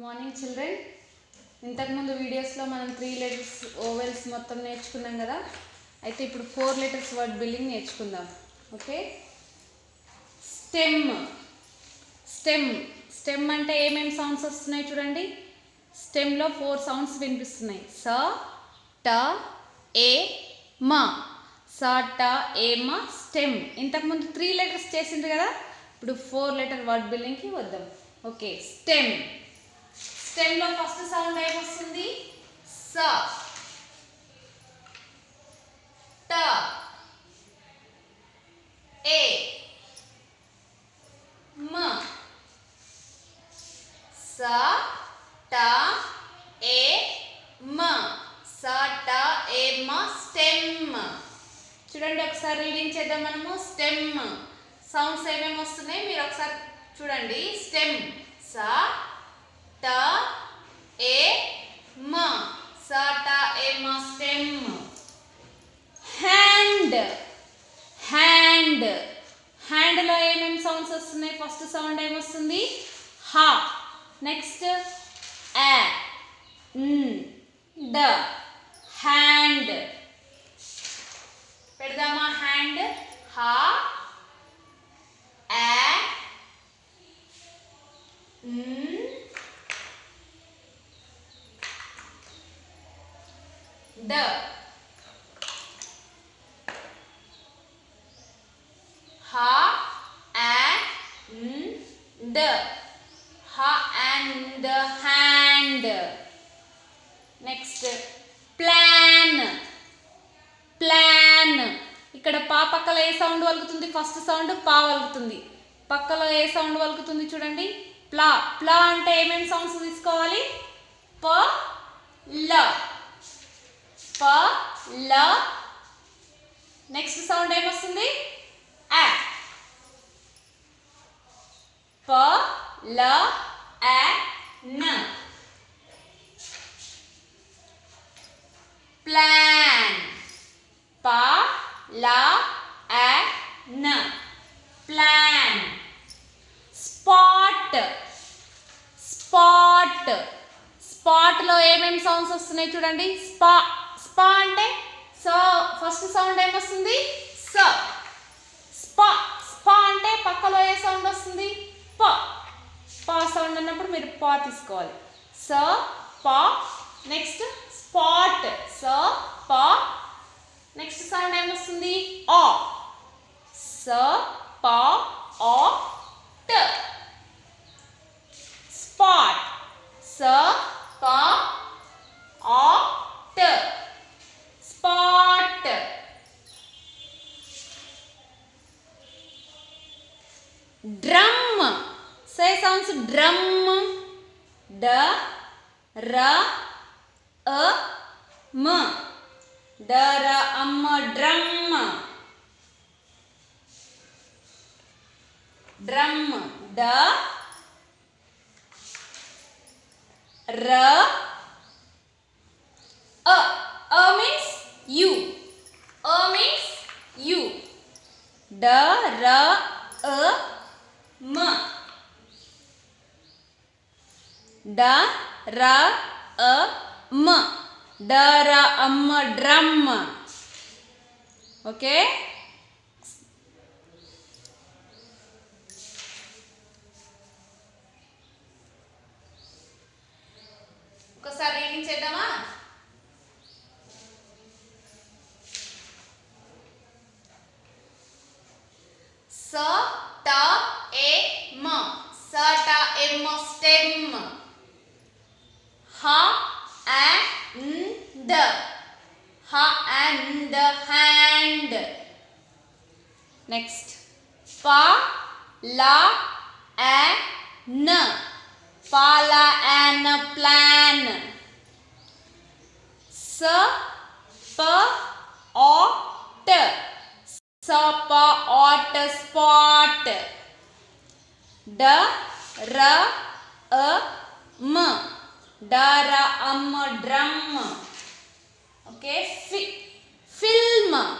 Morning children. ఇంతకుముందు వీడియోస్లో మనం 3 లెటర్స్ ఓవెల్స్ మొత్తం నేర్చుకున్నాం కదా. అయితే ఇప్పుడు 4 లెటర్స్ వర్డ్ బిల్డింగ్ నేర్చుకుందాం. ఓకే. స్టెమ్. స్టెమ్ స్టెమ్ అంటే ఏమేమి సౌండ్స్ వస్తున్నాయి చూడండి. స్టెమ్లో 4 సౌండ్స్ వినిపిస్తున్నాయి. స, ట, ఏ, మ. స, ట, ఏ, మ స్టెమ్. ఇంతకుముందు 3 లెటర్స్ చేసింది కదా. ఇప్పుడు 4 లెటర్ వర్డ్ బిల్డింగ్కి వద్దాం. ఓకే. స్టెమ్. స్టెమ్లో ఫస్ట్ సౌండ్ ఏమొస్తుంది? స, ట, ఏ, మ. స, ట, ఏ, మ. స, ట, ఏ, మ స్టెమ్. చూడండి, ఒకసారి రీడింగ్ చేద్దాం మనము. స్టెమ్ సౌండ్స్ ఏమేమి వస్తున్నాయి మీరు ఒకసారి చూడండి. స్టెమ్ స, ట, ఏ, మ. స, ట, ఏ, మ స్టెమ్. హ్యాండ్. హ్యాండ్. హ్యాండ్లో ఏమేమి సౌండ్స్ వస్తున్నాయి? ఫస్ట్ సౌండ్ ఏమొస్తుంది? హ. నెక్స్ట్ ఆ, డ. హ్యాండ్. పెడదామా? హ్యాండ్. హ, ఆ, డ. హ, ఆ, డ. హ and hand. Next plan. Plan. ఇక్కడ పా పక్కలో ఏ సౌండ్ వలుకుతుంది? ఫస్ట్ సౌండ్ పా వలుకుతుంది. పక్కలో ఏ సౌండ్ వలుకుతుంది చూడండి? ప్లా. ప్లా అంటే ఏమేమి సౌండ్స్ తీసుకోవాలి? ప, ల. ప, ల. నెక్స్ట్ సౌండ్ ఏమొస్తుంది? ఆ. ప, ల, ఆ, న. ప్లాన్. ప, ల, ఆ, న. ప్లాన్. స్పాట్. స్పాట్. స్పాట్లో ఏమేమి సౌండ్స్ వస్తున్నాయి చూడండి. స్పా. స్పా అంటే సో ఫస్ట్ సౌండ్ ఏమొస్తుంది? స. స్పా. స్పా అంటే పక్కలో ఏ సౌండ్ వస్తుంది? ప. పా సౌండ్ అన్నప్పుడు మీరు పా తీసుకోవాలి. స, పా. Next spot. స, పా. నెక్స్ట్ సౌండ్ ఏమొస్తుంది? ఆ. స, పా, ఆ, ట. స్పాట్. స, పా, ఆ, ట. స్పాట్. డ్రమ్. సే సౌండ్స్. డ్రమ్. డ, ర, అ, మ. డ, ర, అమ్మ డ్రమ్. డ్రమ్. డ, ర, అ. అ మీన్స్ యు. అ మీన్స్ యు. డ, ర, అ, మ. డ, ర, అ, మ. డ, ర, అమ్మ డ్రమ్. ఓకే. ఒకసారి రీడింగ్ చేద్దామా? స, ట, ఏ, మ. స, ట, ఏ, మ స్టెమ్. హ, ఆ, డ. హ అండ్ హ్యాండ్. నెక్స్ట్ ప, ల, ఆ, న. పాల and ప్లాన్. స, ప, ఆ, ట. స, ప, ఆ, ట స్పాట్. డ, ర, అ, మ. డ, ర, అమ్మ డ్రమ్. ఓకే. ఫిల్మ్.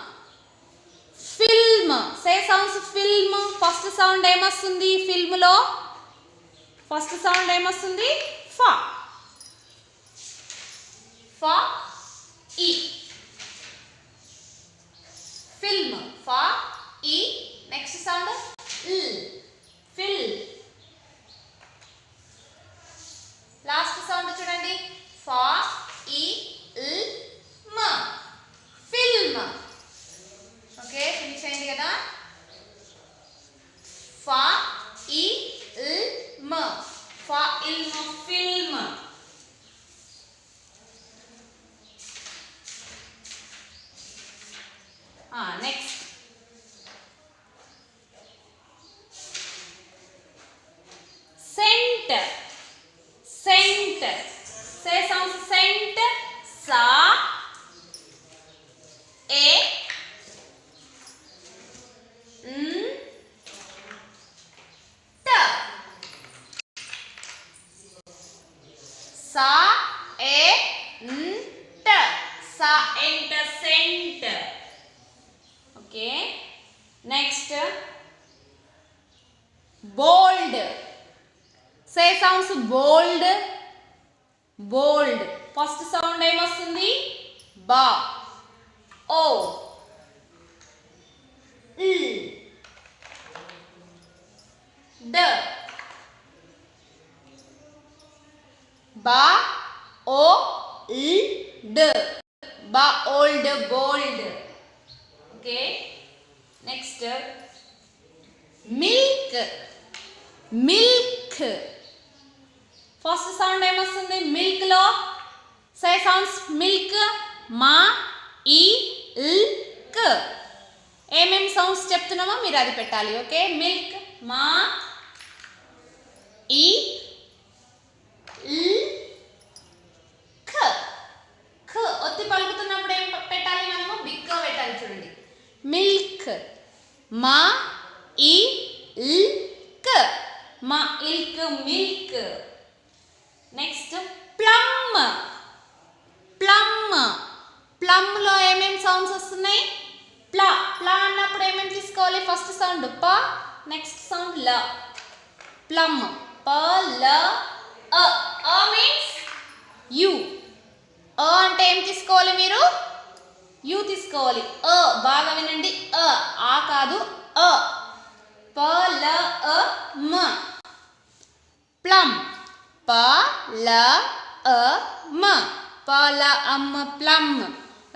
ఫిల్మ్. సే సౌండ్స్. ఫిల్మ్. ఫస్ట్ సౌండ్ ఏమొస్తుంది ఫిల్మ్లో? ఫస్ట్ సౌండ్ ఏమొస్తుంది? ఫ. fa. Fa, e. Film, fa, e. Next sound, l. Fill. Last sound చూడండి, fa, e, l, m. Film. Okay, finish అయింది కదా. fa, e, l, m. Fa, ilm, film. Next. Scent. Scent. Say sounds, scent. Sa, e, n, t. Sa, e, n, t. Sa, ent, scent. Okay. Next. Bold. Say sounds, bold. Bold. First sound ఏమొస్తుంది, ba. O, l, d. Ba, o, l, d. Ba, old, bold. Okay. Next. Milk. Milk. First sound ఏమొస్తుంది, milk లో. సే sounds, milk, మా, ఈ, ల్, క్. ఏమేమి sounds చెప్తున్నామో మీరు అది పెట్టాలి. ఓకే, మిల్క్, మా, ఈ, ల్, క్. క్ ఒత్తి పలుకుతున్నప్పుడు ఏం పెట్టాలి మనము, బిగ్గా పెట్టాలి. చూడండి, మిల్క్, మా, ఈ, ల్, క్. మా, ఇల్క్, milk. Next, plum. Plum. Plum లో ఏమేమి సౌండ్స్ వస్తున్నాయి, ప్లా. ప్లా అన్నప్పుడు ఏమేమి తీసుకోవాలి, ఫస్ట్ సౌండ్ ప, నెక్స్ట్ సౌండ్ ల. ప్లమ్, ప, ల, అ. అ మీన్స్ యు. అ అంటే ఏం తీసుకోవాలి మీరు, యు తీసుకోవాలి. అ బాగా వినండి, అ, ఆ కాదు, అ. ప, ల, అ, మ. ప్లమ్, ప, ల, అ, మ. ప, ల, అమ్మ, ప్లమ్.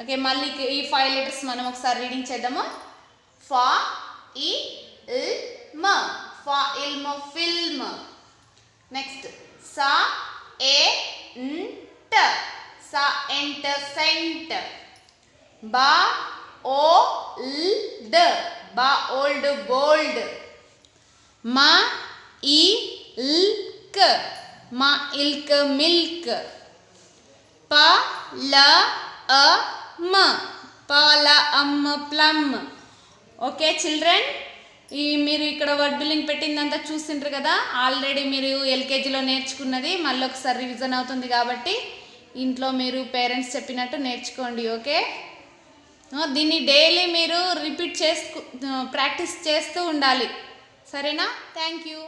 ఓకే, మళ్ళీ ఈ 5 లెటర్స్ మనం ఒకసారి రీడింగ్ చేద్దాము. ఫా, ఈ, ల్, మ. ఫా, ఇల్మ, ఫిల్మ్. నెక్స్ట్, సా, ఏ, న్, ట. సా, ఎంట్, సెంట్. బా, ఓ, ల్, డ్. బా, ఓల్డ్, బోల్డ్. మా, ఈ, ల్, క్. మా, ఇల్క్, మిల్క్. ప, ల, అ, మ. ప, ల, అమ్మ, ప్లమ్. ఓకే చిల్డ్రన్, మీరు ఇక్కడ వర్డ్ బిల్డింగ్ పెట్టిందంతా చూసింటారు కదా. ఆల్రెడీ మీరు ఎల్కేజీలో నేర్చుకున్నది మళ్ళీ ఒకసారి రివిజన్ అవుతుంది కాబట్టి ఇంట్లో మీరు పేరెంట్స్ చెప్పినట్టు నేర్చుకోండి. ఓకే, దీన్ని డైలీ మీరు రిపీట్ ప్రాక్టీస్ చేస్తూ ఉండాలి. సరేనా? Thank you.